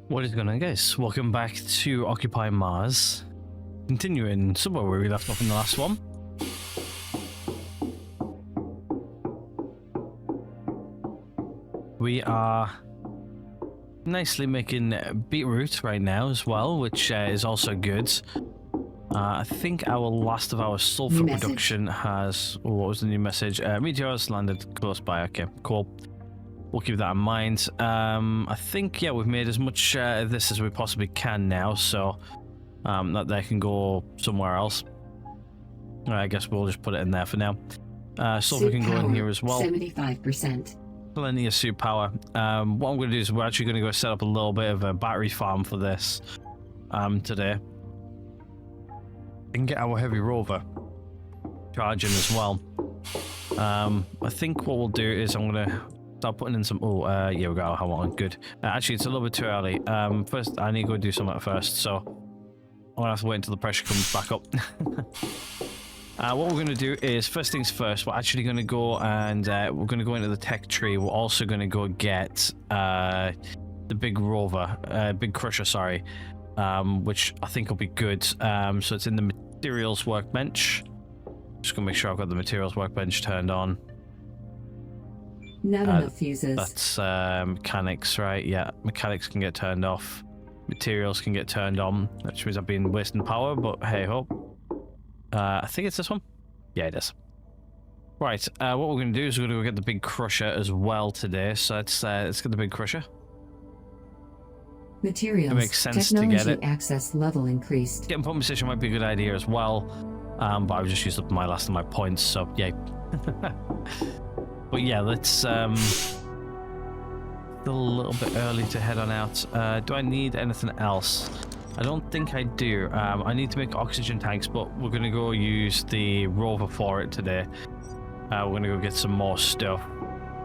What is going on, guys? Welcome back to Occupy Mars. Continuing somewhere where we left off in the last one. We are nicely making beetroot right now as well, which is also good. I think our last of our sulfur production has... Oh, what was the new message? Meteors landed close by. Okay, cool. We'll keep that in mind. I think, yeah, we've made as much of this as we possibly can now, so that they can go somewhere else. I guess we'll just put it in there for now. Sulfur can go in here as well. 75%. Plenty of suit power. What I'm going to do is we're actually going to go set up a little bit of a battery farm for this today. And get our heavy rover charging as well. I think what we'll do is I'm going to start putting in some... Oh, yeah, we got our helmet on. Good. Actually, it's a little bit too early. First, I need to go do something first, so I'm going to have to wait until the pressure comes back up. What we're going to do is, first things first, we're actually going to go and we're going to go into the tech tree. We're also going to go get the big rover, big crusher, sorry, which I think will be good. So it's in the materials workbench. Just going to make sure I've got the materials workbench turned on. Not enough fuses. That's mechanics, right? Yeah, mechanics can get turned off. Materials can get turned on, which means I've been wasting power, but hey ho. I think it's this one. Yeah, it is. Right, what we're going to do is we're going to go get the big crusher as well today. So let's get the big crusher. Materials. It makes sense Technology to get it. Access level increased. Getting pump position might be a good idea as well. But I've just used up my last of my points, so yay. But yeah, let's still a little bit early to head on out. Do I need anything else? I don't think I do. I need to make oxygen tanks, but we're gonna go use the rover for it today. We're gonna go get some more stuff.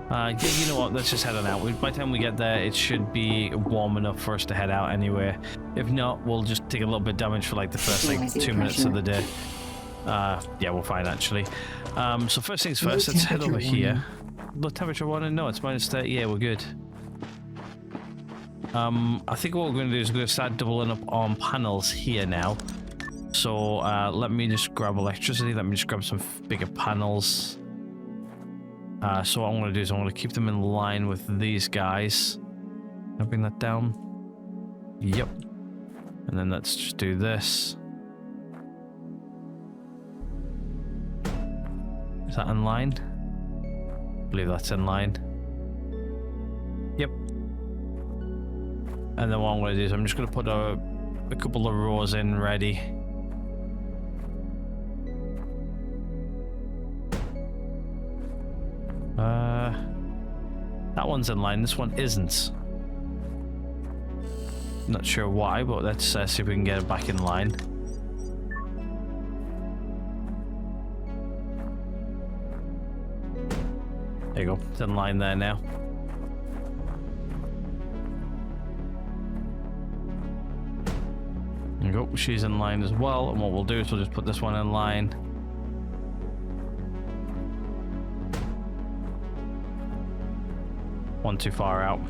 Yeah, you know what? Let's just head on out. By the time we get there, it should be warm enough for us to head out anyway. If not, we'll just take a little bit of damage for like the first like 2 minutes of the day. Yeah, we're fine actually. So first things first, let's head over here. Low temperature warning? No, it's -30. Yeah, we're good. I think what we're going to do is we're going to start doubling up on panels here now. So let me just grab electricity. Let me just grab some bigger panels. So what I'm going to do is I'm going to keep them in line with these guys. Can I bring that down? Yep. And then let's just do this. Is that in line? I believe that's in line. Yep. And then what I'm going to do is I'm just going to put a couple of rows in ready. That one's in line, this one isn't. Not sure why, but let's see if we can get it back in line. There you go, it's in line there now. There you go, she's in line as well, and what we'll do is we'll just put this one in line. One too far out.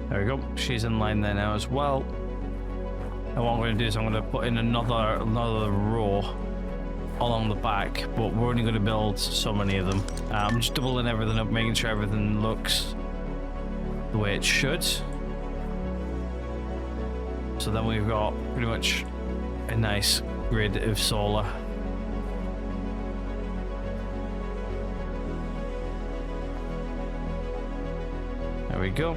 There we go, she's in line there now as well. And what I'm going to do is I'm going to put in another row along the back, but we're only going to build so many of them. I'm just doubling everything up, making sure everything looks the way it should. So then we've got pretty much a nice grid of solar. There we go.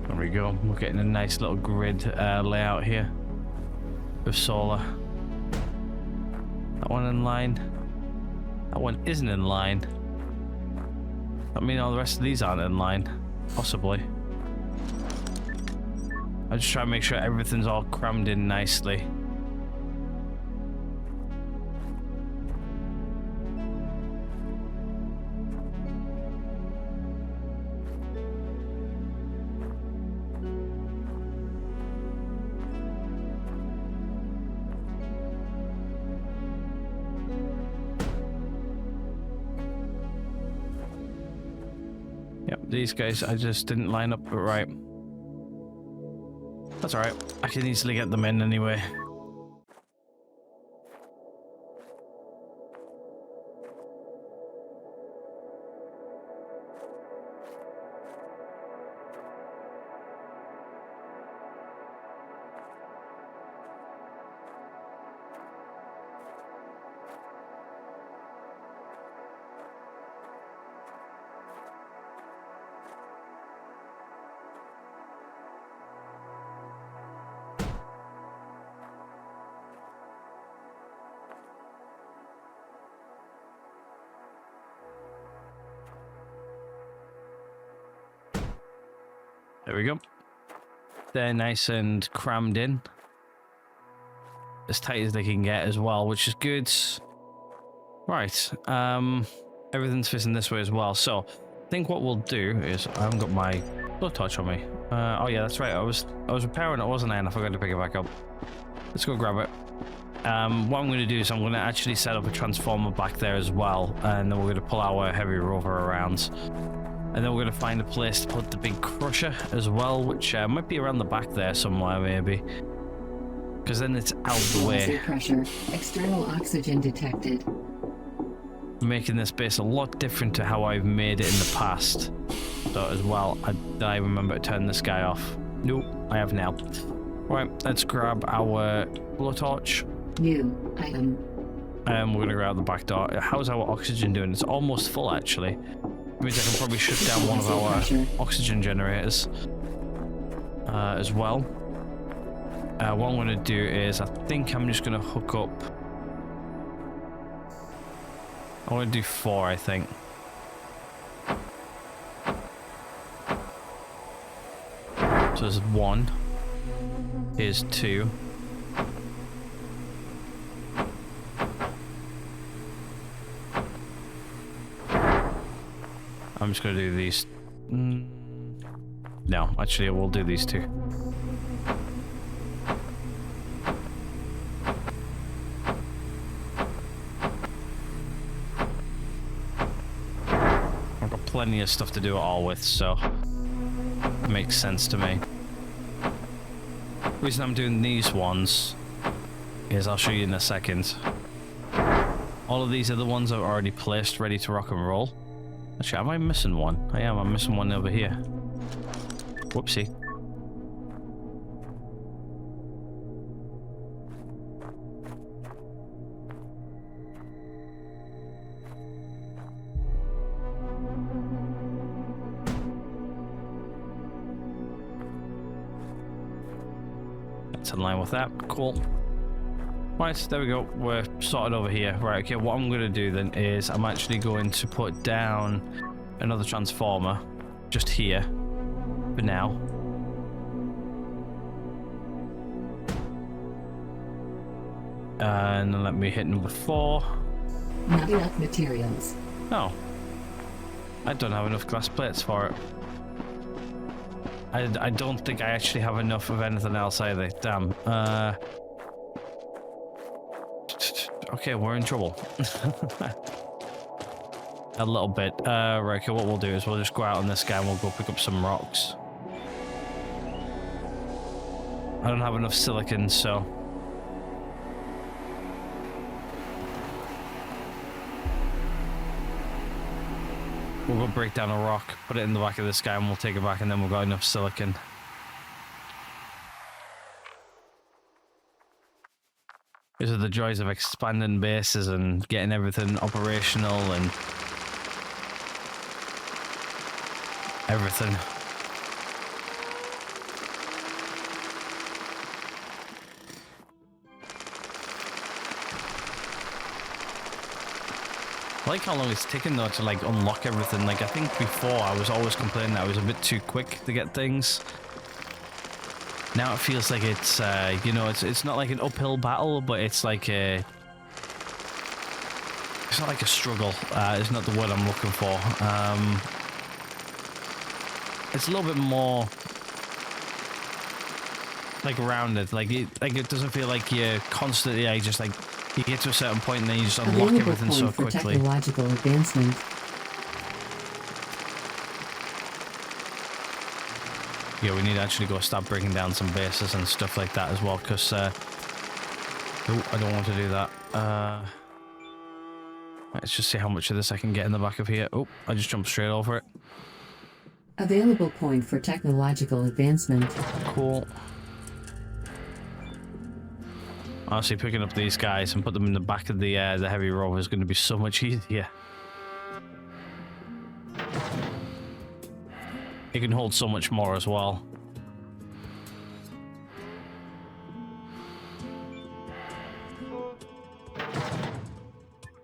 There we go. We're getting a nice little grid layout here of solar. That one in line. That one isn't in line. I mean, all the rest of these aren't in line. Possibly. I just try to make sure everything's all crammed in nicely. these guys, I just didn't line up right. That's alright. I can easily get them in anyway. There we go. They're nice and crammed in. As tight as they can get as well, which is good. Right. Everything's facing this way as well. So I think what we'll do is I haven't got my blowtorch on me. Oh yeah, that's right. I was repairing it, wasn't I? And I forgot to pick it back up. Let's go grab it. What I'm going to do is I'm going to actually set up a transformer back there as well, and then we're going to pull our heavy rover around. And then we're going to find a place to put the big crusher as well, which might be around the back there somewhere, maybe. Because then it's out of the way. Pressure. External oxygen detected. Making this base a lot different to how I've made it in the past. So as well, I remember to turn this guy off. Nope, I have now. Right, let's grab our blowtorch. New item. And we're going to grab the back door. How's our oxygen doing? It's almost full, actually. Means I can probably shut down one of our oxygen generators as well. What I'm going to do is I think I'm just going to hook up. I'm going to do 4, I think. So there's 1. Here's 2. I'm just going to do these. No, actually, I will do these 2. I've got plenty of stuff to do it all with, so it makes sense to me. The reason I'm doing these ones is I'll show you in a second. All of these are the ones I've already placed ready to rock and roll. Actually, am I missing one? I am. I'm missing one over here. Whoopsie. That's in line with that. Cool. Right, there we go. We're sorted over here. Right, okay, what I'm going to do then is I'm actually going to put down another transformer just here for now. And then let me hit number 4. Not enough materials. Oh. I don't have enough glass plates for it. I don't think I actually have enough of anything else either. Damn. Okay, we're in trouble. A little bit. Right, okay, what we'll do is we'll just go out on this guy and we'll go pick up some rocks. I don't have enough silicon, so... we'll go break down a rock, put it in the back of this guy, and we'll take it back, and then we've got enough silicon. These are the joys of expanding bases and getting everything operational and everything. I like how long it's taken though to like unlock everything. Like I think before I was always complaining that I was a bit too quick to get things. Now it feels like it's, you know, it's not like an uphill battle, but it's like a... it's not like a struggle. It's not the word I'm looking for. It's a little bit more... like rounded. Like it doesn't feel like you're constantly, just like, you get to a certain point and then you just unlock everything so quickly. Technological advancement. Yeah, we need to actually go start breaking down some bases and stuff like that as well, because oh, I don't want to do that. Let's just see how much of this I can get in the back of here. Oh, I just jumped straight over it. Available point for technological advancement. Cool. Honestly, picking up these guys and put them in the back of the heavy rover is going to be so much easier. It can hold so much more as well.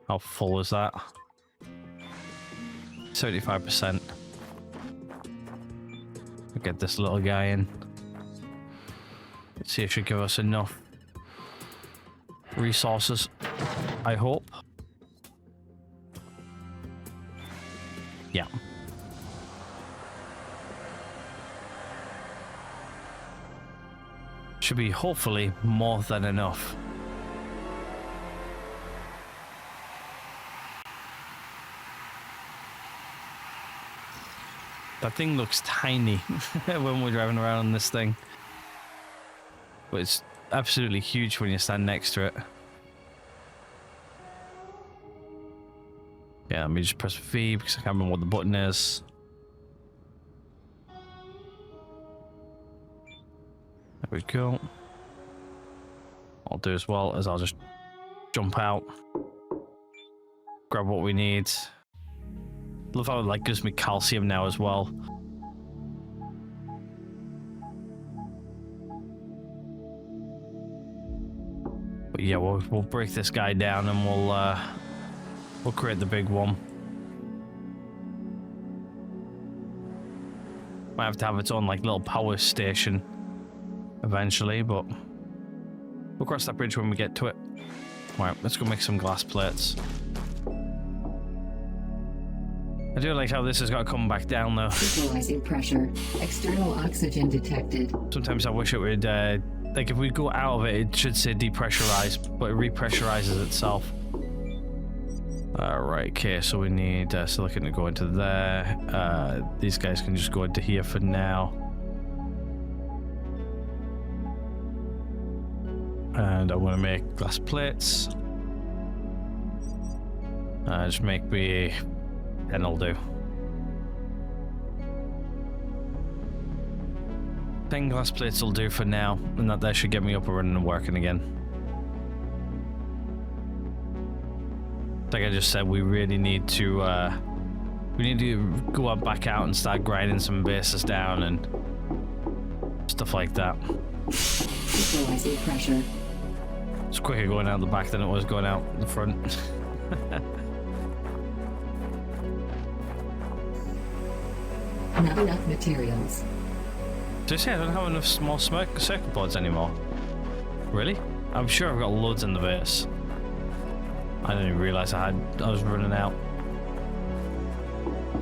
How full is that? 75%. We'll get this little guy in. Let's see if it should give us enough resources, I hope. Yeah. Should be hopefully more than enough. That thing looks tiny when we're driving around on this thing. But it's absolutely huge when you stand next to it. Yeah, let me just press V because I can't remember what the button is. There we go. I'll do as well as I'll just jump out, grab what we need. Love how it like gives me calcium now as well. But yeah, we'll break this guy down and we'll create the big one. Might have to have its own like little power station eventually, but we'll cross that bridge when we get to it. Right, let's go make some glass plates. I do like how this has got to come back down though. Equalizing pressure. External oxygen detected. Sometimes I wish it would, like if we go out of it, it should say depressurize, but it repressurizes itself. Alright, okay, so we need silicon to go into there. These guys can just go into here for now. And I want to make glass plates. Just make me 10 will do. 10 glass plates will do for now, and that should get me up and running and working again. Like I just said, we really need to go back out and start grinding some bases down and stuff like that. Equalizing pressure. It's quicker going out the back than it was going out the front. Not enough materials. Did I say I don't have enough small circuit boards anymore? Really? I'm sure I've got loads in the base. I didn't even realize I was running out.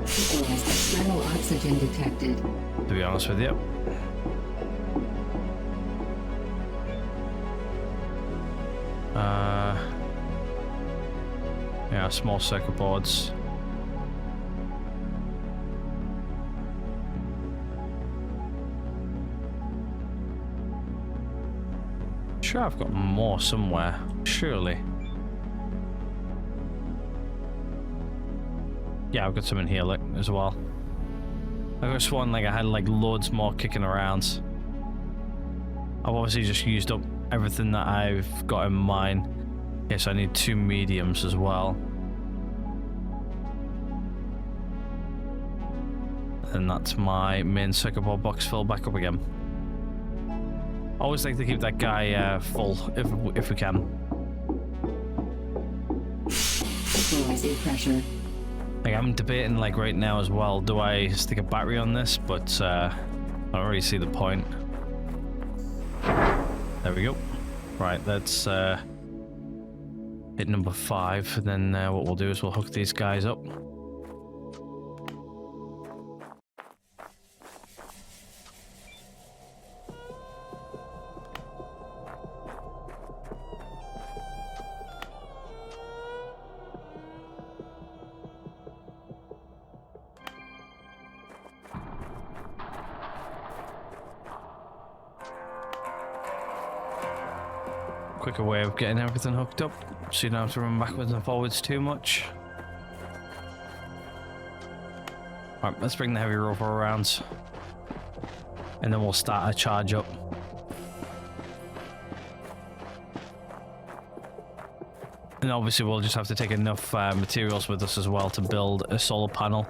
Equalized external oxygen detected. To be honest with you. Yeah, small circuit boards. Sure, I've got more somewhere. Surely. Yeah, I've got some in here like, as well. I could have sworn like I had like loads more kicking around. I've obviously just used up everything that I've got in mine. Yes, I need 2 mediums as well. And that's my main circuit board box filled back up again. Always like to keep that guy full if we can. Equalizing pressure. Like I'm debating like right now as well, do I stick a battery on this? But I don't really see the point. There we go. Right, let's hit number 5, and then what we'll do is we'll hook these guys up. quicker way of getting everything hooked up, so you don't have to run backwards and forwards too much. Right, let's bring the heavy rover around, and then we'll start a charge up. And obviously we'll just have to take enough materials with us as well to build a solar panel,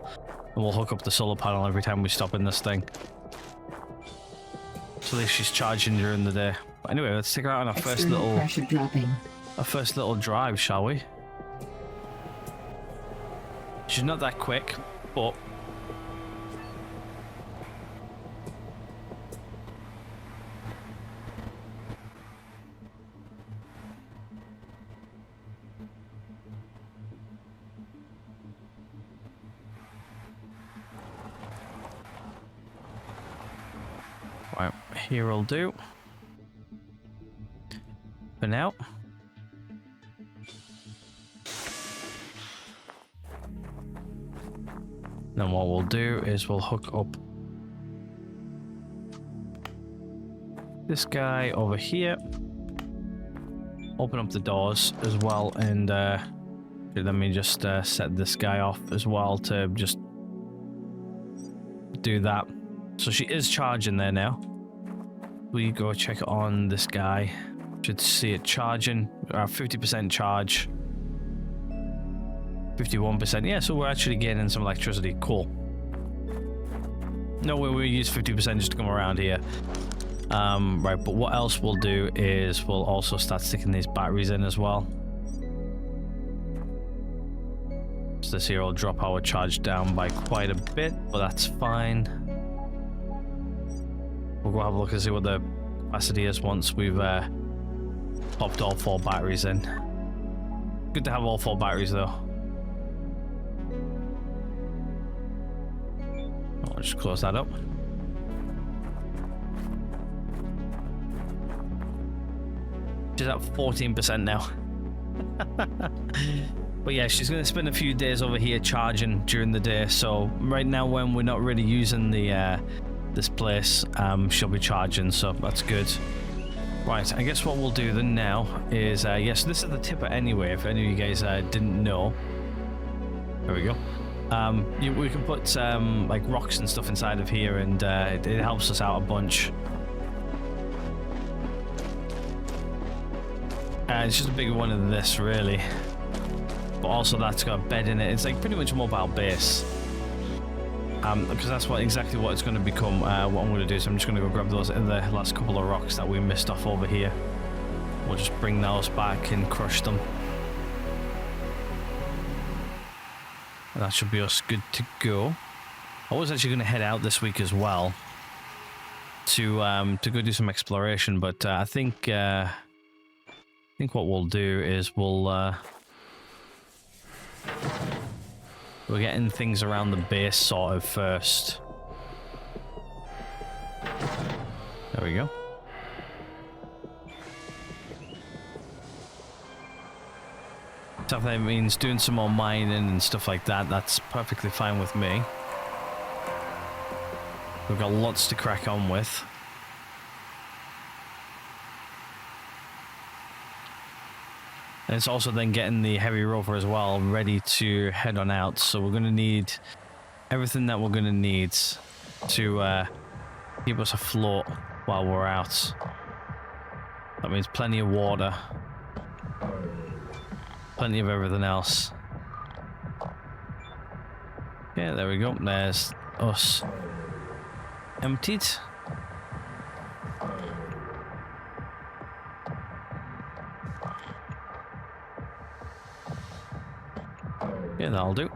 and we'll hook up the solar panel every time we stop in this thing. So at least she's charging during the day. But anyway, let's take her out on our first pressure dropping. little drive, shall we? She's not that quick, but right, here will do for now. Then what we'll do is we'll hook up this guy over here, open up the doors as well, and let me just set this guy off as well to just do that. So she is charging there now. We go check on this guy. Should see it charging. 50% charge. 51%. Yeah, so we're actually getting some electricity. Cool. No way we use 50% just to come around here. Right, but what else we'll do is we'll also start sticking these batteries in as well. So this here will drop our charge down by quite a bit, but that's fine. We'll go have a look and see what the capacity is once we've popped all 4 batteries in. Good to have all 4 batteries though. I'll just close that up. She's at 14% now. But yeah, she's going to spend a few days over here charging during the day. So right now, when we're not really using the this place, she'll be charging. So that's good. Right, I guess what we'll do then now is yes, this is the tipper anyway. If any of you guys didn't know, there we go. We can put like rocks and stuff inside of here, and it helps us out a bunch. It's just a bigger one than this, really. But also that's got a bed in it. It's like pretty much a mobile base. Because that's exactly what it's going to become. What I'm going to do is I'm just going to go grab the last couple of rocks that we missed off over here. We'll just bring those back and crush them. And that should be us good to go. I was actually going to head out this week as well to go do some exploration, but I think what we'll do is we're getting things around the base sort of first. There we go. So if that means doing some more mining and stuff like that, that's perfectly fine with me. We've got lots to crack on with. And it's also then getting the heavy rover as well ready to head on out. So we're going to need everything that we're going to need to keep us afloat while we're out. That means plenty of water. Plenty of everything else. Yeah, there we go. There's us emptied. Yeah, that'll do.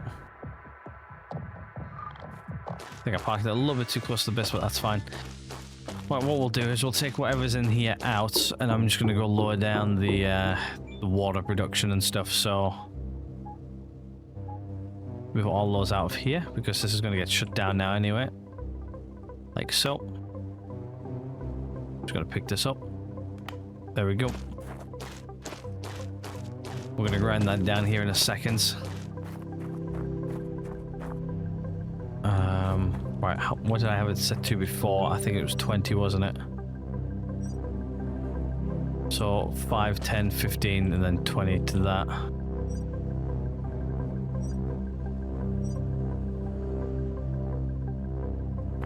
I think I parked it a little bit too close to the base, but that's fine. Right, what we'll do is we'll take whatever's in here out, and I'm just going to go lower down the water production and stuff. So move all those out of here because this is going to get shut down now anyway. Like so. Just going to pick this up. There we go. We're going to grind that down here in a second. Right, what did I have it set to before? I think it was 20, wasn't it? So 5, 10, 15, and then 20 to that.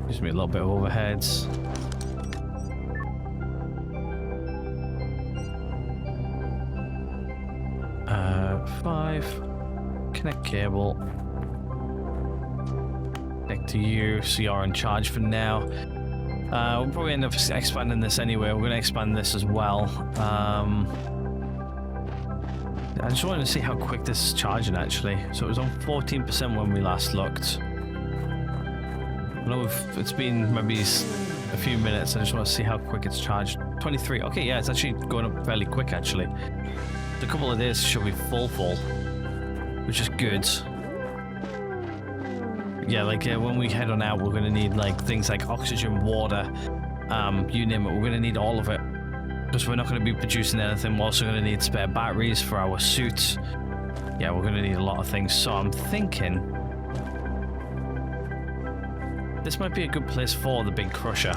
Gives me a little bit of overheads. Five. Connect cable. Connect to you, so you're in charge for now. We'll probably end up expanding this anyway. We're going to expand this as well. I just wanted to see how quick this is charging actually. So it was on 14% when we last looked. I know it's been maybe a few minutes. I just want to see how quick it's charged. 23. Okay, yeah, it's actually going up fairly quick actually. A couple of days should be full, which is good. Yeah, like when we head on out, we're gonna need like things like oxygen, water, you name it. We're gonna need all of it because we're not gonna be producing anything. We're also gonna need spare batteries for our suits. Yeah, we're gonna need a lot of things. So I'm thinking this might be a good place for the big crusher.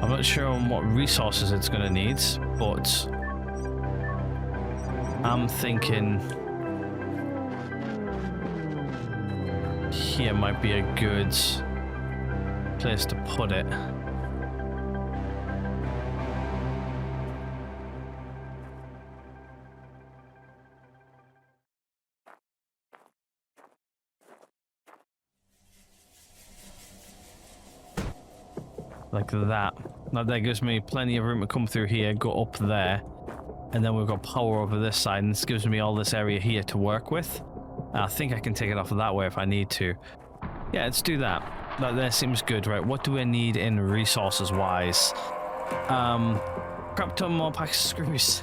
I'm not sure on what resources it's gonna need, but I'm thinking here might be a good place to put it. Like that. Now that gives me plenty of room to come through here, go up there, and then we've got power over this side, and this gives me all this area here to work with. I think I can take it off that way if I need to. Yeah, let's do that. That seems good, right? What do I need in resources wise? Crap ton more packs of screws.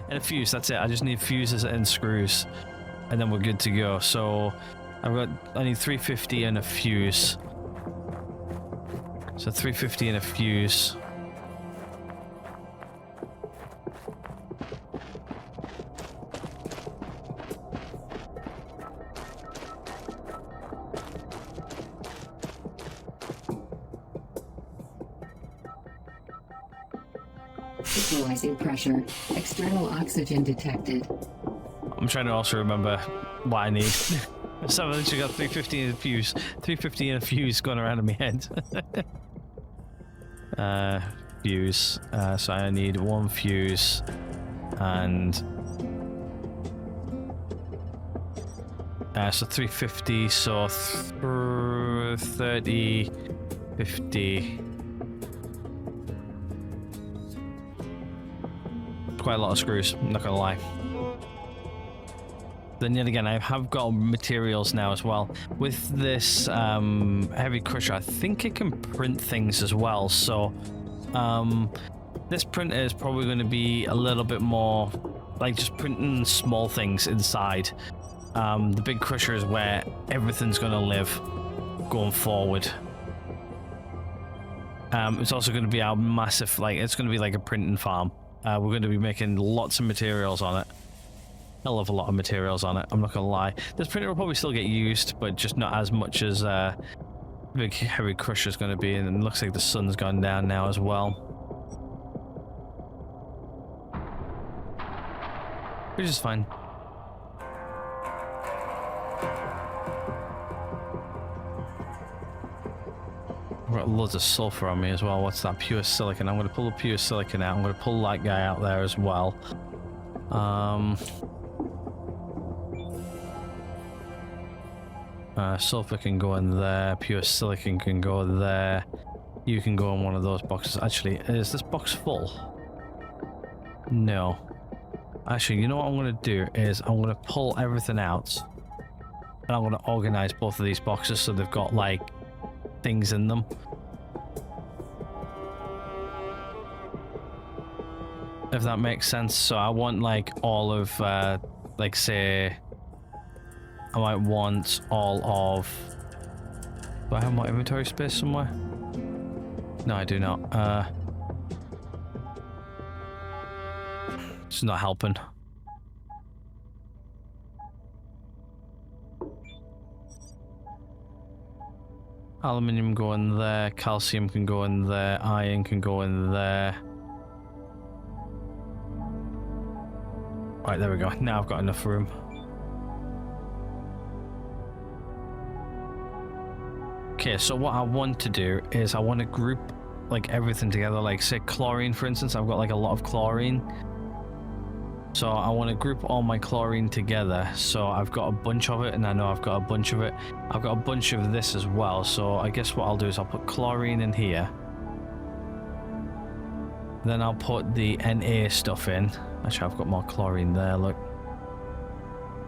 And a fuse, that's it. I just need fuses and screws. And then we're good to go. So I need 350 and a fuse. So 350 and a fuse. Equalizing pressure. External oxygen detected. I'm trying to also remember what I need. So I've literally got 350 and a fuse. 350 and a fuse going around in my head. Fuse. So I need one fuse and so 350, so 30, 50. Quite a lot of screws, I'm not gonna lie. Then yet again, I have got materials now as well. With this heavy crusher, I think it can print things as well. So this printer is probably going to be a little bit more like just printing small things inside. The big crusher is where everything's going to live going forward. It's also going to be our massive, like, it's going to be like a printing farm. We're going to be making lots of materials on it. Hell of a lot of materials on it, I'm not gonna lie. This printer will probably still get used, but just not as much as big heavy crusher is going to be. And it looks like the sun's gone down now as well, which is fine. I've got loads of sulfur on me as well. What's that? Pure silicon. I'm going to pull the pure silicon out. I'm going to pull that guy out there as well. Sulfur can go in there, pure silicon can go there. You can go in one of those boxes. Actually, is this box full? No. Actually, you know what I'm going to do is I'm going to pull everything out. And I'm going to organize both of these boxes so they've got, like, things in them. If that makes sense. So I want, like, all of, like, say... I might want all of... Do I have my inventory space somewhere? No, I do not. It's not helping. Aluminium go in there, calcium can go in there, iron can go in there. Right, there we go. Now I've got enough room. Okay, so what I want to do is I want to group like everything together. Like say chlorine, for instance. I've got like a lot of chlorine. So I want to group all my chlorine together. So I've got a bunch of it, and I know I've got a bunch of it. I've got a bunch of this as well. So I guess what I'll do is I'll put chlorine in here. Then I'll put the Na stuff in. Actually, I've got more chlorine there, look.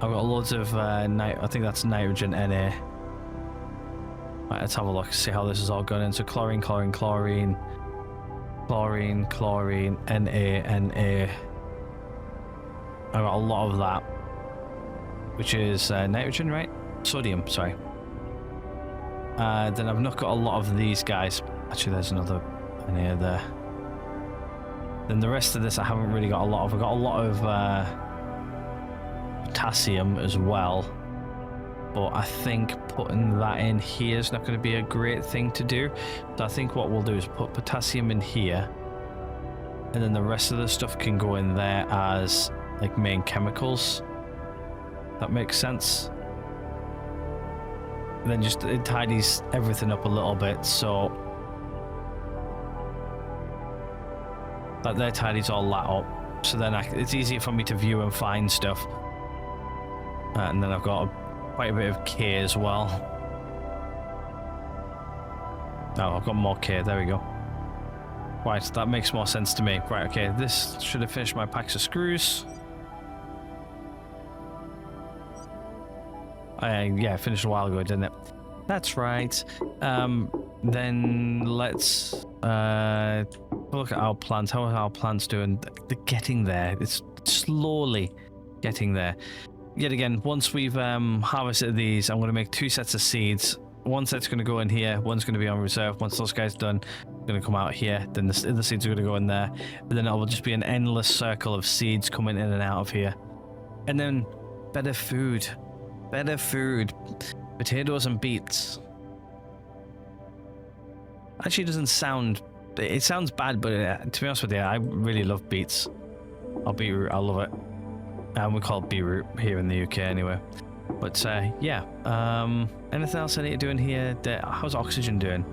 I've got loads of, I think that's nitrogen Na. Right, let's have a look, see how this is all going in. So chlorine, chlorine, chlorine, chlorine, chlorine, Na. I've got a lot of that, which is nitrogen, right? Sodium, sorry. Then I've not got a lot of these guys. Actually, there's another Na there. Then the rest of this I haven't really got a lot of. I've got a lot of potassium as well. But I think putting that in here is not going to be a great thing to do. So I think what we'll do is put potassium in here. And then the rest of the stuff can go in there as like main chemicals. That makes sense. And then just it tidies everything up a little bit, so that tidies all that up. So then it's easier for me to view and find stuff. And then I've got quite a bit of K as well. Oh, I've got more K, there we go. Right, that makes more sense to me. Right, okay, this should have finished my packs of screws. Yeah, I finished a while ago, didn't it? That's right. Then let's look at our plants. How are our plants doing? They're getting there. It's slowly getting there. Yet again, once we've harvested these, I'm going to make 2 sets of seeds. One set's going to go in here. One's going to be on reserve. Once those guys are done, going to come out here. Then the other seeds are going to go in there. And then it will just be an endless circle of seeds coming in and out of here. And then better food. Better food. Potatoes and beets. Actually doesn't sound... It sounds bad, but to be honest with you, I really love beets. Or beetroot, I love it. And we call it beetroot here in the UK anyway. But yeah. Anything else I need to do in here? How's oxygen doing?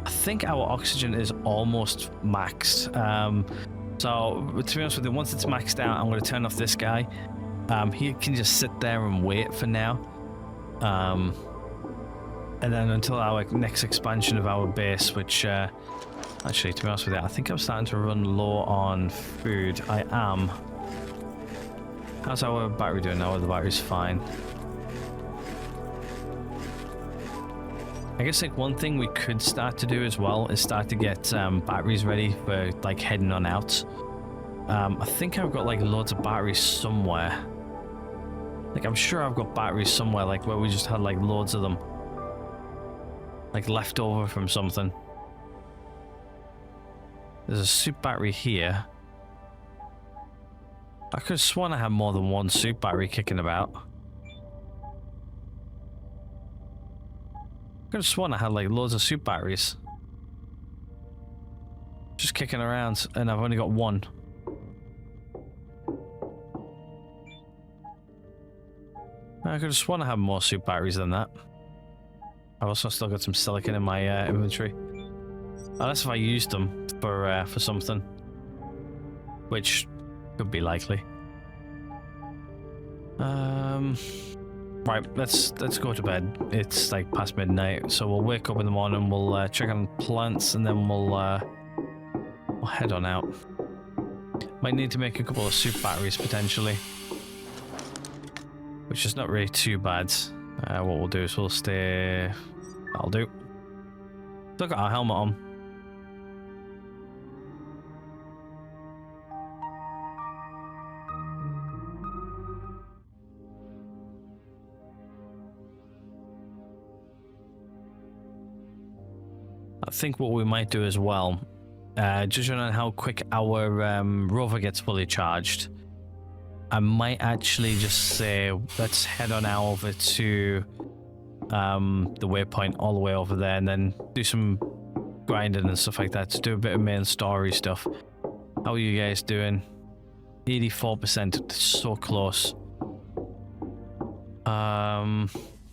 I think our oxygen is almost maxed. So to be honest with you, once it's maxed out, I'm going to turn off this guy. He can just sit there and wait for now. And then until our next expansion of our base, which actually, to be honest with you, I think I'm starting to run low on food. I am. How's our battery doing now? The battery's fine. I guess like one thing we could start to do as well is start to get batteries ready for like heading on out. I think I've got like loads of batteries somewhere. Like I'm sure I've got batteries somewhere, like where we just had like loads of them, like left over from something. There's a soup battery here. I could have sworn I had more than one soup battery kicking about. I could have sworn I had like loads of soup batteries just kicking around, and I've only got one. I could have sworn I had more soup batteries than that. I've also still got some silicon in my inventory. Unless if I used them for something, which could be likely. Right, let's go to bed. It's like past midnight, so we'll wake up in the morning. We'll check on plants, and then we'll head on out. Might need to make a couple of soup batteries potentially, which is not really too bad. What we'll do is we'll stay... I'll do. Look at our helmet on. I think what we might do as well, judging on how quick our rover gets fully charged, I might actually just say let's head on out over to the waypoint all the way over there, and then do some grinding and stuff like that to do a bit of main story stuff. How are you guys doing? 84%. So close.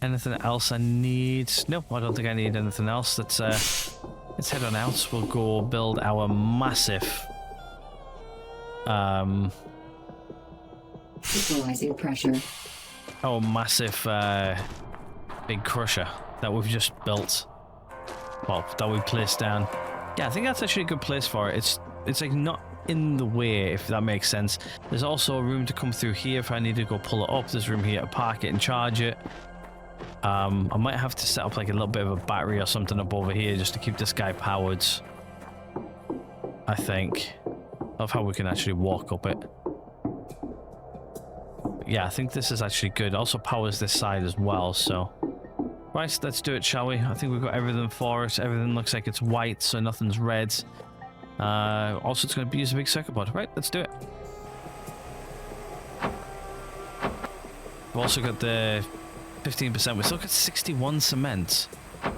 Anything else I need? No, I don't think I need anything else. Let's head on out. We'll go build our massive Equalizing pressure. our massive big crusher that we've just built. Well, that we placed down. Yeah, I think that's actually a good place for it. It's like not in the way, if that makes sense. There's also room to come through here if I need to go pull it up. There's room here to park it and charge it. I might have to set up like a little bit of a battery or something up over here just to keep this guy powered. I think. Of how we can actually walk up it. Yeah, I think this is actually good. Also powers this side as well, so. Right, let's do it, shall we? I think we've got everything for it. Everything looks like it's white, so nothing's red. Also, it's going to be using a big circuit board. Right, let's do it. We've also got the 15%. We still got 61 cement.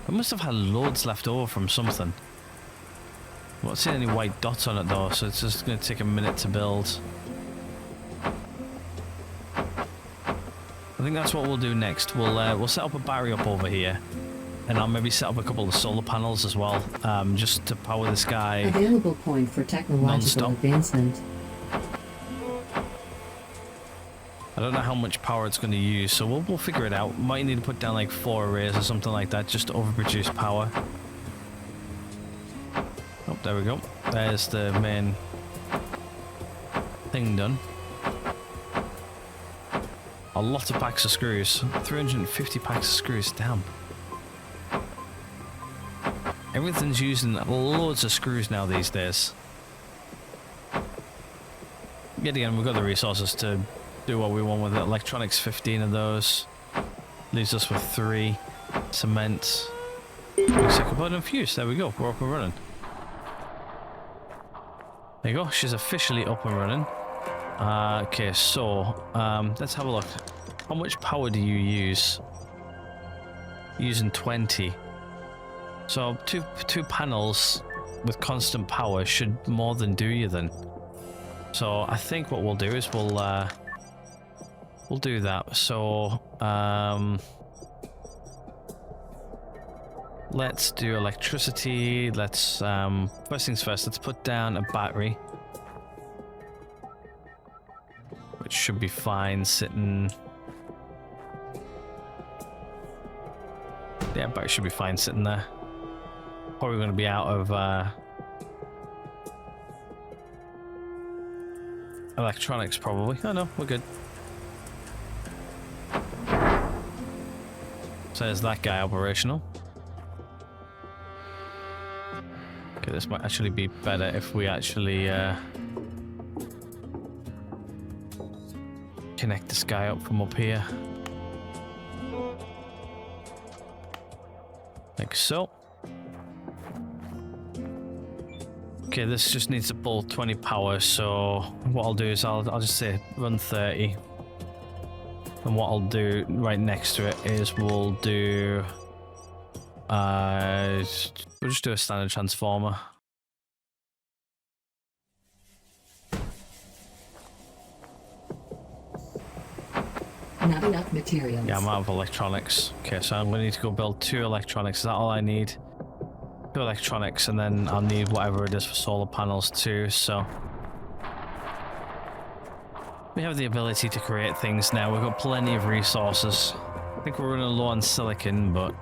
We must have had loads left over from something. I'm not seeing any white dots on it though, so it's just going to take a minute to build. I think that's what we'll do next. We'll set up a battery up over here, and I'll maybe set up a couple of solar panels as well, just to power this guy. Available point for technological advancement. I don't know how much power it's going to use, so we'll figure it out. Might need to put down like 4 arrays or something like that just to overproduce power. Oh, there we go. There's the main thing done. A lot of packs of screws. 350 packs of screws. Damn. Everything's using loads of screws now these days. Yet again, we've got the resources to do what we want with it. Electronics, 15 of those. Leaves us with 3. Cement. Second button and fuse. There we go. We're up and running. There you go. She's officially up and running. Okay, so let's have a look. How much power do you use? Using 20. So two panels with constant power should more than do you then. So I think what we'll do is we'll do that. So let's do electricity. Let's first things first. Let's put down a battery. Which should be fine sitting. Yeah, battery should be fine sitting there. Probably going to be out of electronics probably. Oh no, we're good. So there's that guy operational. Okay, this might actually be better if we actually connect this guy up from up here. Like so. Okay, this just needs to pull 20 power, so what I'll do is I'll just say run 30. And what I'll do right next to it is we'll do we'll just do a standard transformer. Not enough materials. Yeah, I'm out of electronics. Okay, so I'm going to need to go build 2 electronics. Is that all I need? 2 electronics, and then I'll need whatever it is for solar panels too, so. We have the ability to create things now. We've got plenty of resources. I think we're running low on silicon, but.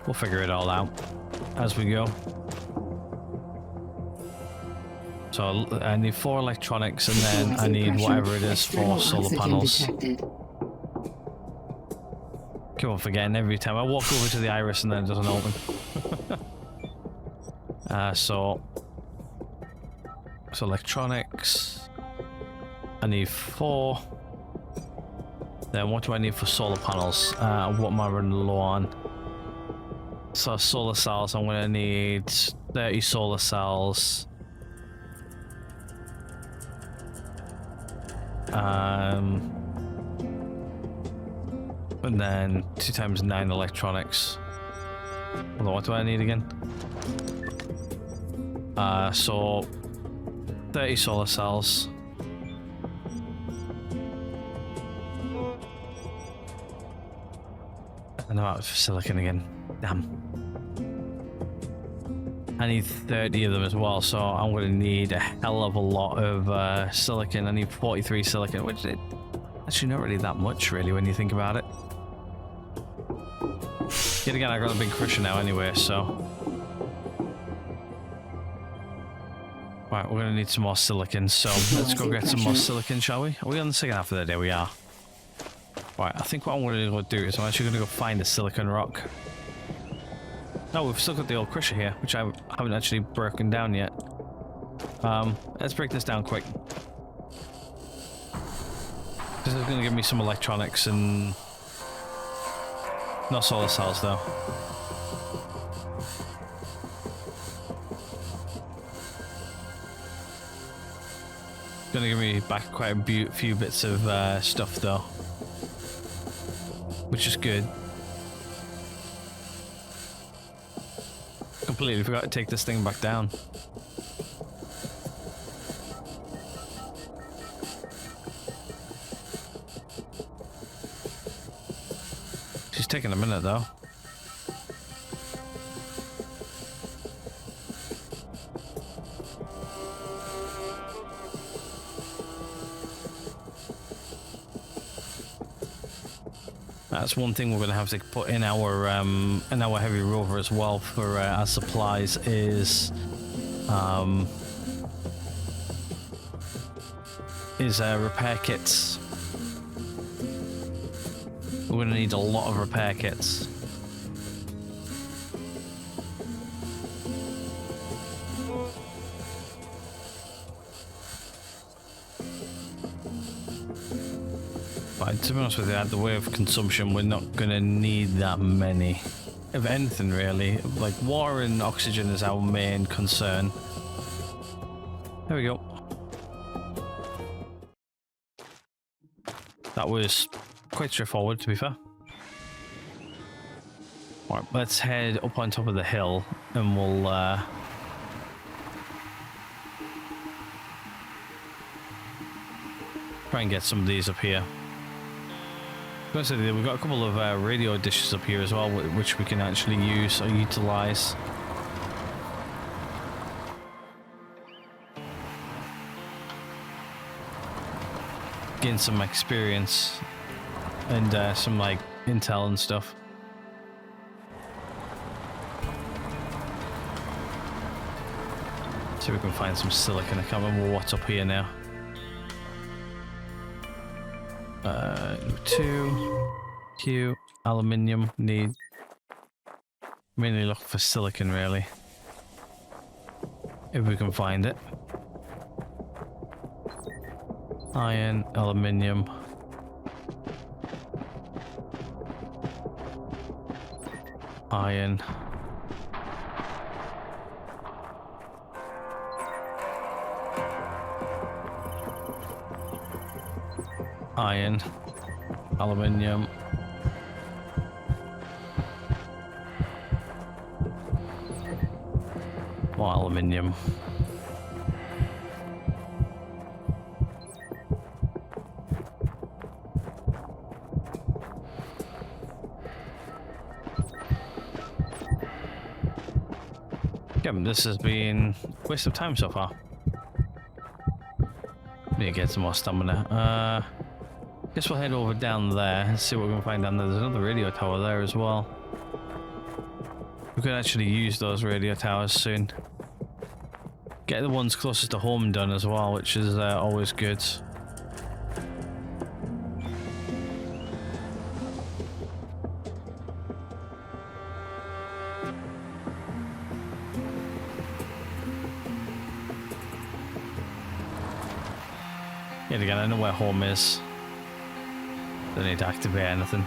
We'll figure it all out as we go. So I need 4 electronics, and then I need whatever it is for solar panels. Detected. Keep on forgetting every time I walk over to the iris and then it doesn't open. So electronics. I need 4. Then what do I need for solar panels? What am I running low on? So solar cells, I'm going to need 30 solar cells. And then 2 times 9 electronics. Although, what do I need again? So 30 solar cells. And I'm out of silicon again. Damn. I need 30 of them as well, so I'm going to need a hell of a lot of silicon. I need 43 silicon, which is actually not really that much, really, when you think about it. Yet again, I got a big crusher now anyway, so... Right, we're going to need some more silicon, so let's go get some more silicon, shall we? Are we on the second half of the day? We are. Right, I think what I'm going to go do is I'm actually going to go find a silicon rock. No, we've still got the old crusher here, which I haven't actually broken down yet. Let's break this down quick. This is going to give me some electronics and... not solar cells, though. Going to give me back quite a few bits of stuff, though. Which is good. Completely forgot to take this thing back down. She's taking a minute though. That's one thing we're going to have to put in our heavy rover as well for our supplies is repair kits. We're going to need a lot of repair kits. But to be honest with you, at the way of consumption, we're not going to need that many. If anything, really. Like, water and oxygen is our main concern. There we go. That was quite straightforward, to be fair. Alright, let's head up on top of the hill, and we'll... try and get some of these up here. We've got a couple of radio dishes up here as well, which we can actually use or utilize. Gain some experience and some like intel and stuff. See if we can find some silicon. I can't remember what's up here now. 2 Q aluminium. Need mainly look for silicon, really, if we can find it. Iron, aluminium, iron, iron, aluminium, more aluminium. Yeah, this has been a waste of time so far. Need to get some more stamina. Guess we'll head over down there and see what we can find down there. There's another radio tower there as well. We could actually use those radio towers soon. Get the ones closest to home done as well, which is always good. Yet again, I know where home is. Don't need to activate anything.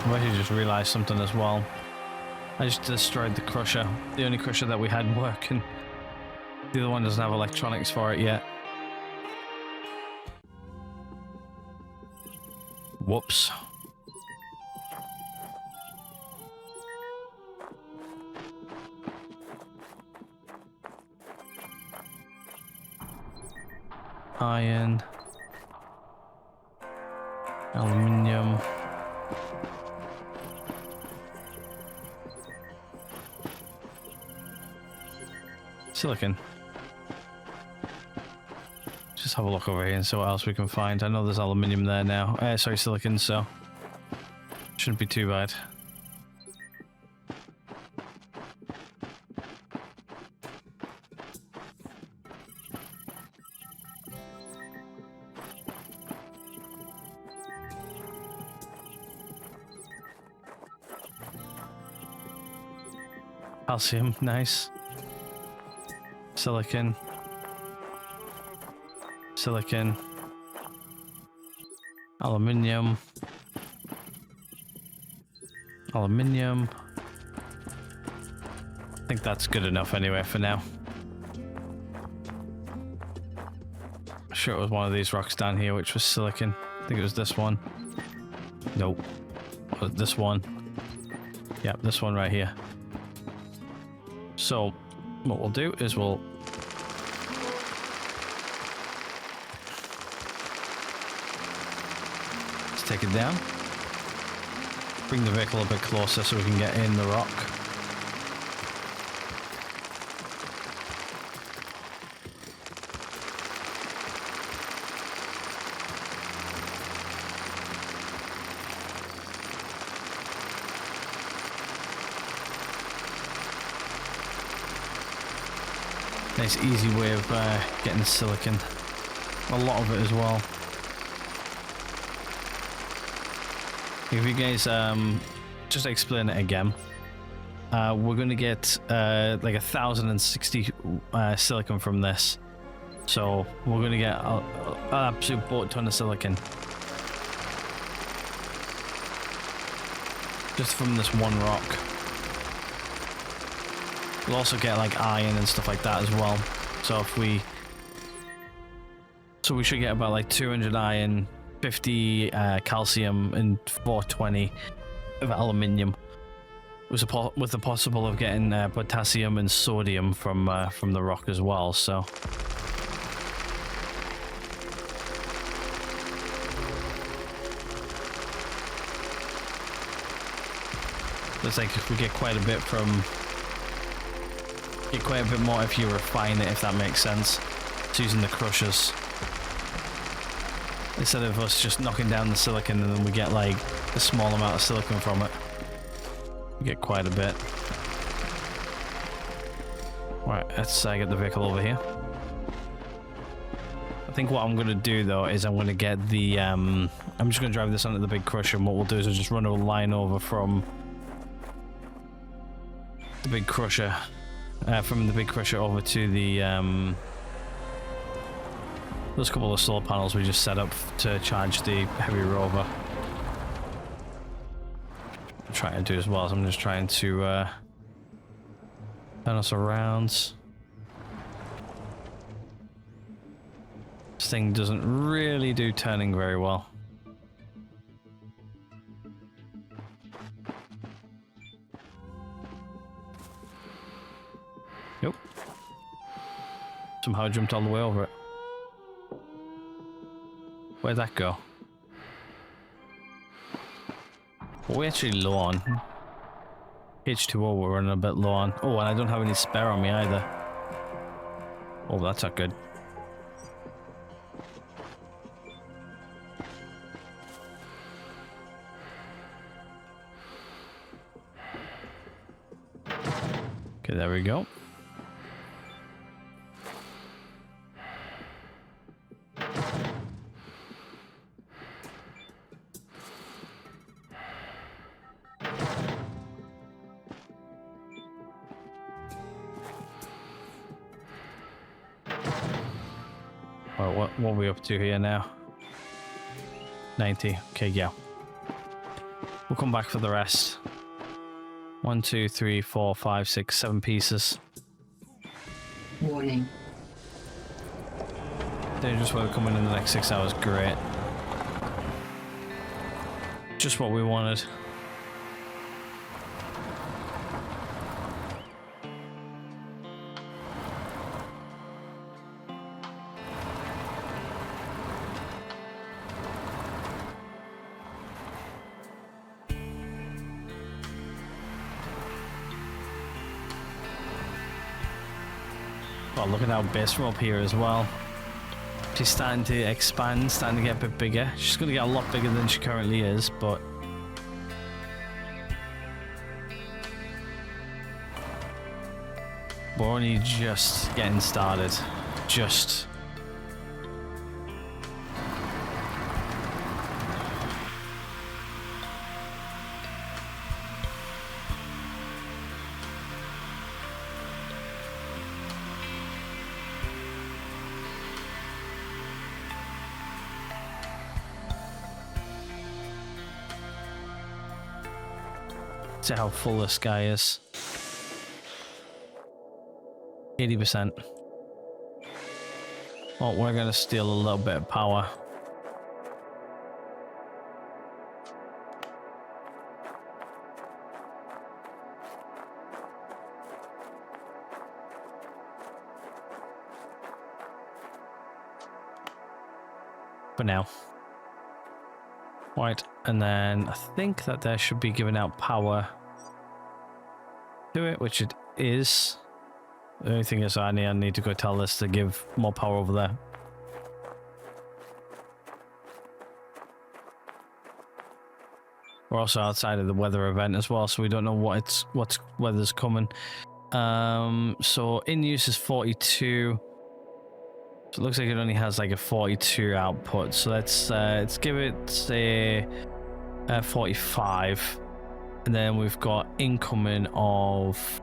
I've actually just realised something as well. I just destroyed the crusher. The only crusher that we had working. The other one doesn't have electronics for it yet. Whoops. Iron. Aluminium. Silicon. Just have a look over here and see what else we can find. I know there's aluminium there now. Sorry, silicon, so shouldn't be too bad. Calcium, nice. Silicon. Silicon. Aluminium. Aluminium. I think that's good enough anyway for now. I'm sure it was one of these rocks down here which was silicon. I think it was this one. Nope. Was it this one? Yep, this one right here. So what we'll do is we'll just take it down, bring the vehicle a bit closer so we can get in the rock. Nice easy way of getting silicon. A lot of it as well. If you guys just explain it again, we're going to get like 1,060 silicon from this. So we're going to get an absolute boat ton of silicon just from this one rock. We'll also get like iron and stuff like that as well. So if we should get about like 200 iron, 50 calcium, and 420 of aluminium. With the possible of getting potassium and sodium from the rock as well. So looks like if we get quite a bit more if you refine it, if that makes sense. It's using the crushers instead of us just knocking down the silicon and then we get like a small amount of silicon from it. We get quite a bit. Right, let's get the vehicle over here. I think what I'm going to do though is I'm going to get the I'm just going to drive this onto the big crusher, and what we'll do is we'll just run a line over from the big crusher. From the big crusher over to the those couple of solar panels we just set up to charge the heavy rover. I'm trying to do as well, so I'm just trying to turn us around. This thing doesn't really do turning very well. Nope. Somehow I jumped all the way over it. Where'd that go? What are we actually low on? H2O we're running a bit low on. Oh, and I don't have any spare on me either. Oh, that's not good. Okay, there we go. Alright, what are we up to here now? 90. Okay, yeah. We'll come back for the rest. 1, 2, 3, 4, 5, 6, 7 pieces. Warning. Dangerous weather coming in the next 6 hours. Great. Just what we wanted. Well, look at our base from up here as well. She's starting to expand, starting to get a bit bigger. She's going to get a lot bigger than she currently is, but... we're only just getting started. Just... see how full this guy is. 80%. Oh, we're gonna steal a little bit of power. For now. Right, and then I think that there should be giving out power to it, which it is. The only thing is I need to go tell this to give more power over there. We're also outside of the weather event as well, so we don't know what weather's coming. So in use is 42. So it looks like it only has like a 42 output. So let's give it say 45, and then we've got incoming of.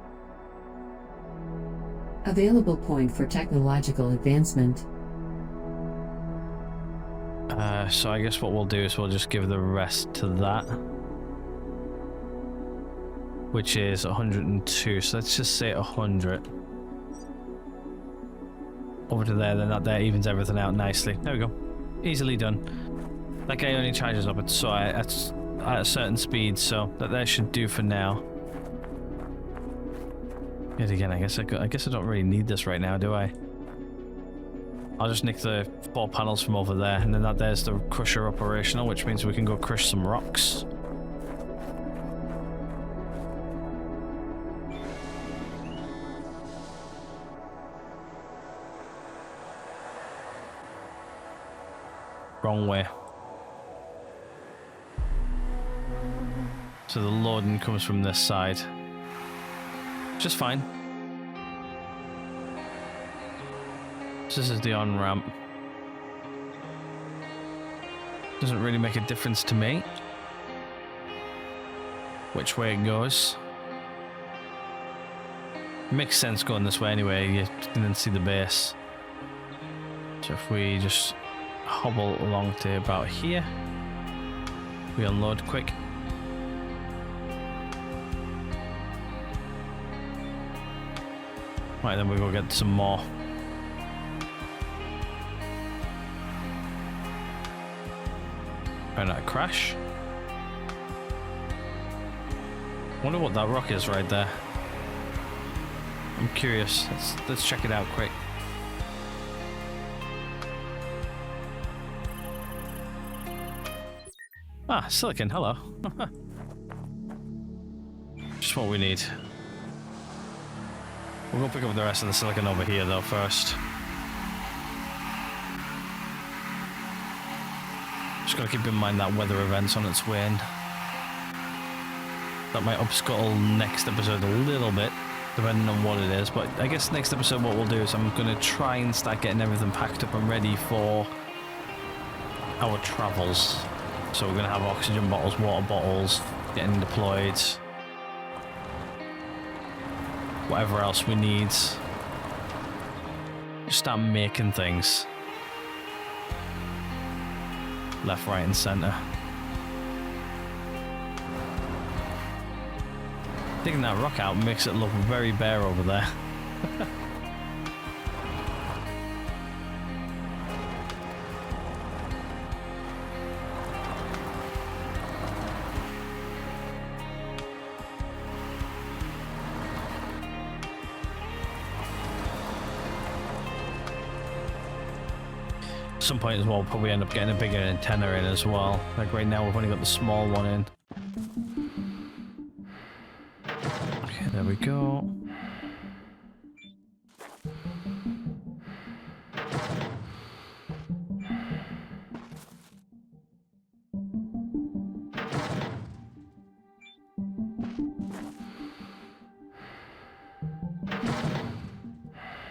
Available point for technological advancement. So I guess what we'll do is we'll just give the rest to that, which is 102. So let's just say 100. Over to there, then that there evens everything out nicely. There we go. Easily done. That guy only charges up at a certain speed, so that there should do for now. Yet again, I guess I don't really need this right now, do I? I'll just nick the 4 panels from over there, and then that there's the crusher operational, which means we can go crush some rocks. Wrong way. So the loading comes from this side. Just fine. This is the on-ramp. Doesn't really make a difference to me which way it goes. Makes sense going this way anyway, you can then see the base. So if we just hobble along to about here, we unload quick. Right, then we go get some more. Trying not to crash. Wonder what that rock is right there. I'm curious. Let's check it out quick. Ah, silicon, hello. Just what we need. We'll go pick up the rest of the silicon over here though first. Just gotta keep in mind that weather event's on its way in. That might upscuttle next episode a little bit, depending on what it is, but I guess next episode what we'll do is I'm gonna try and start getting everything packed up and ready for our travels. So we're gonna have oxygen bottles, water bottles, getting deployed. Whatever else we need. Just start making things. Left, right, and center. Digging that rock out makes it look very bare over there. some point as well, probably end up getting a bigger antenna in as well. Like right now, we've only got the small one in. Okay, there we go.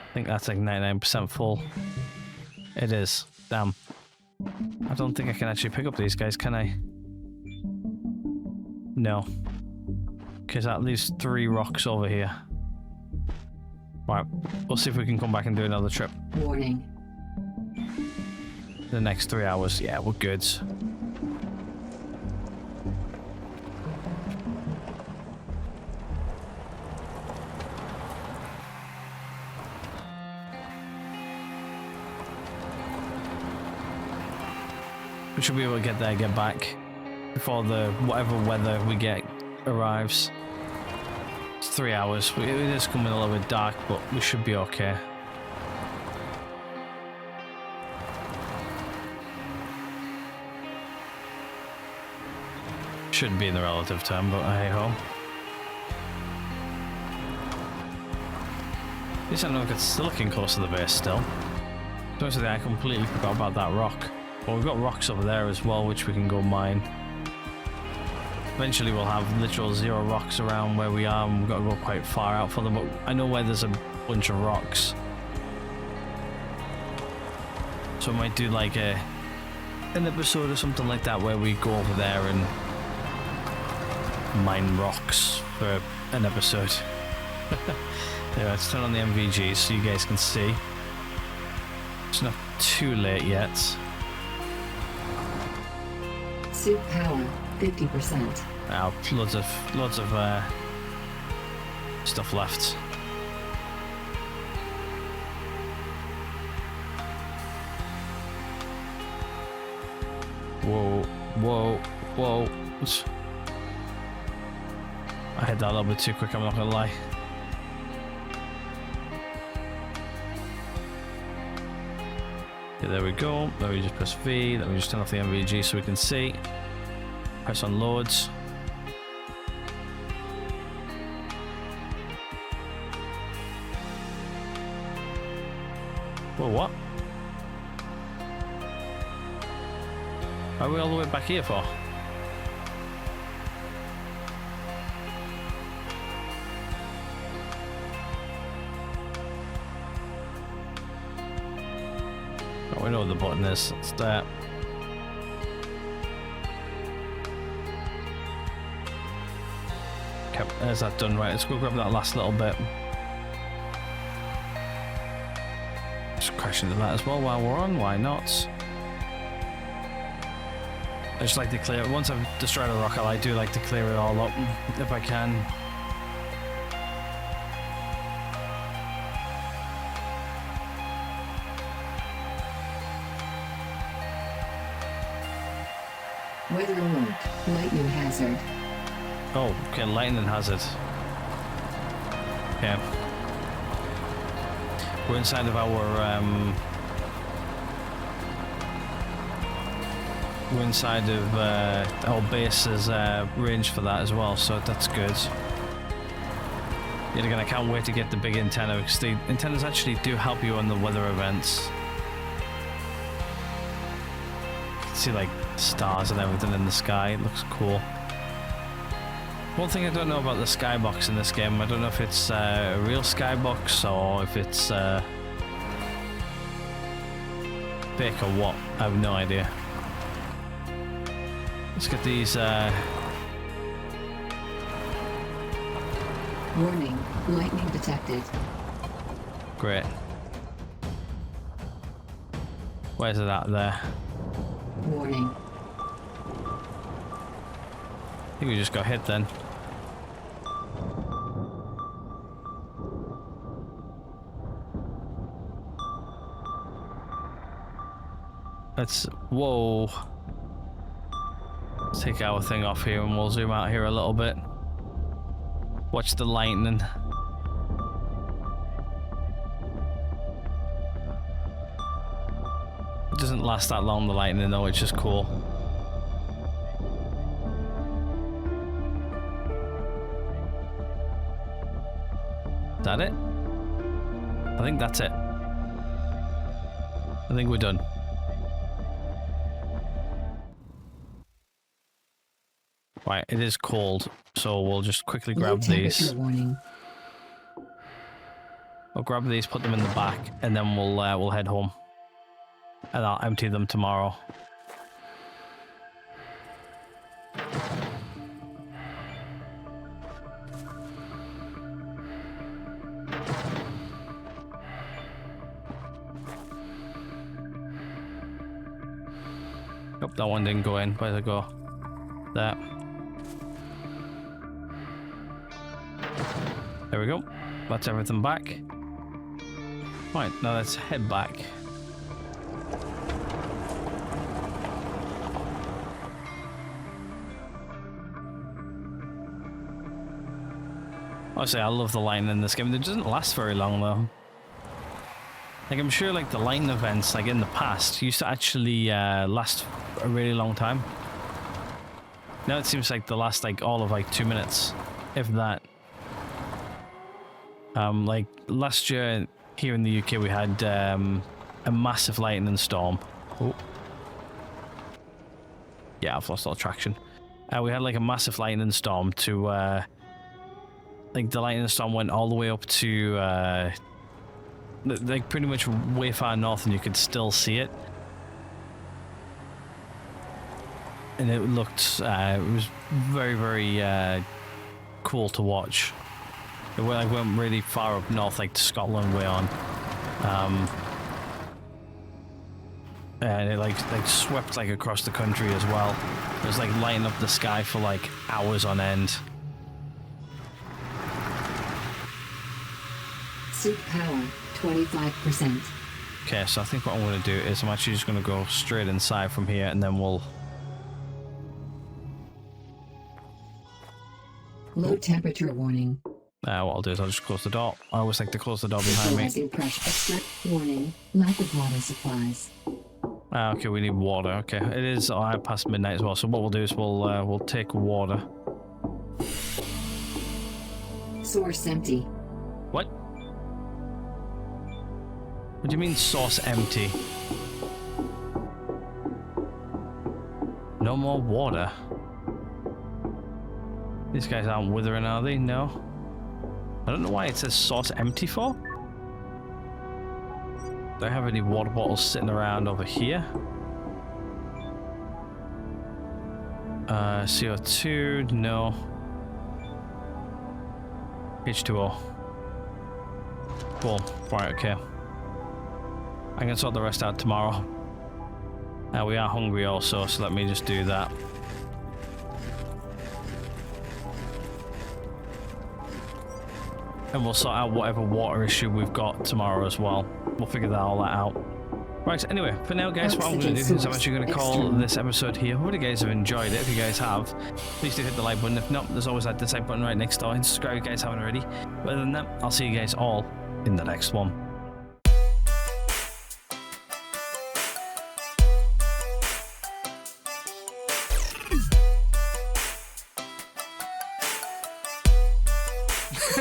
I think that's like 99% full. It is. Damn. I don't think I can actually pick up these guys, can I? No. Because that leaves 3 rocks over here. Right. We'll see if we can come back and do another trip. Warning. The next 3 hours. Yeah, we're good. We should be able to get there, get back before the whatever weather we get arrives. It's 3 hours. It is coming a little bit dark, but we should be okay. Shouldn't be in the relative term, but hey ho. At least I know it's still looking close to the base still. Honestly, I completely forgot about that rock. Well, we've got rocks over there as well, which we can go mine. Eventually we'll have literal 0 rocks around where we are, and we've got to go quite far out for them, but I know where there's a bunch of rocks. So we might do like an episode or something like that where we go over there and mine rocks for an episode. Yeah, let's turn on the MVG so you guys can see. It's not too late yet. Suit power 50%. Now, loads of stuff left. Whoa, whoa, whoa. I hit that a little bit too quick, I'm not gonna lie. Yeah, there we go. Let me just press V. Let me just turn off the MVG so we can see. Press on loads. Whoa, what? Why are we all the way back here for? Oh, we know what the button is. It's there. Okay, there's that done. Right, let's go grab that last little bit. Just crash into that as well while we're on. Why not? I just like to clear it. Once I've destroyed a rock, I do like to clear it all up if I can. Weather alert. Lightning hazard. Oh, okay, lightning hazard. Okay. We're inside of our our base's range for that as well, so that's good. Yet again, I can't wait to get the big antenna because the antennas actually do help you on the weather events. You can see like stars and everything in the sky. It looks cool. One thing I don't know about the skybox in this game, I don't know if it's a real skybox or if it's fake or what. I have no idea. Let's get these. Warning. Lightning detected. Great. Where's it at there? Warning. I think we just got hit then. Let's. Whoa. Let's take our thing off here and we'll zoom out here a little bit. Watch the lightning. I doesn't last that long, the lightning, though. It's just cool. Is that it? I think that's it. I think we're done. Right, it is cold, so we'll just quickly grab these. Warning. We'll grab these, put them in the back, and then we'll head home. And I'll empty them tomorrow. Nope, that one didn't go in. Where'd it go? There. There we go. That's everything back. Right, now let's head back. Honestly, I love the lightning in this game. It doesn't last very long though. Like, I'm sure like the lightning events like in the past used to actually last a really long time. Now it seems like they last like all of like 2 minutes, if that. Like last year here in the UK we had a massive lightning storm. Oh. Yeah, I've lost all traction. We had like a massive lightning storm to like the lightning storm went all the way up to like pretty much way far north, and you could still see it. And it looked it was very, very cool to watch. It went really far up north, like to Scotland way on. And it like swept like across the country as well. It was like lighting up the sky for like hours on end. Suit power 25%. Okay, so I think what I'm going to do is I'm actually just going to go straight inside from here, and then we'll... Low temperature warning. What I'll do is I'll just close the door. I always like to close the door behind me. Rising pressure. Warning. Lack of water supplies. Okay, we need water. Okay, it is past midnight as well. So what we'll do is we'll take water. Source empty. What? What do you mean source empty? No more water. These guys aren't withering, are they? No. I don't know why it says source empty for. Do I have any water bottles sitting around over here? CO2, no. H2O. Cool. Right, okay. I can sort the rest out tomorrow. We are hungry also, so let me just do that. And we'll sort out whatever water issue we've got tomorrow as well. We'll figure all that out. Right, anyway, for now guys, what I'm going to do is I'm actually going to call this episode here. Hope you guys have enjoyed it. If you guys have, please do hit the like button. If not, there's always that dislike button right next door. And subscribe if you guys haven't already. But other than that, I'll see you guys all in the next one.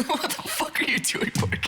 What the fuck are you doing, Morgan?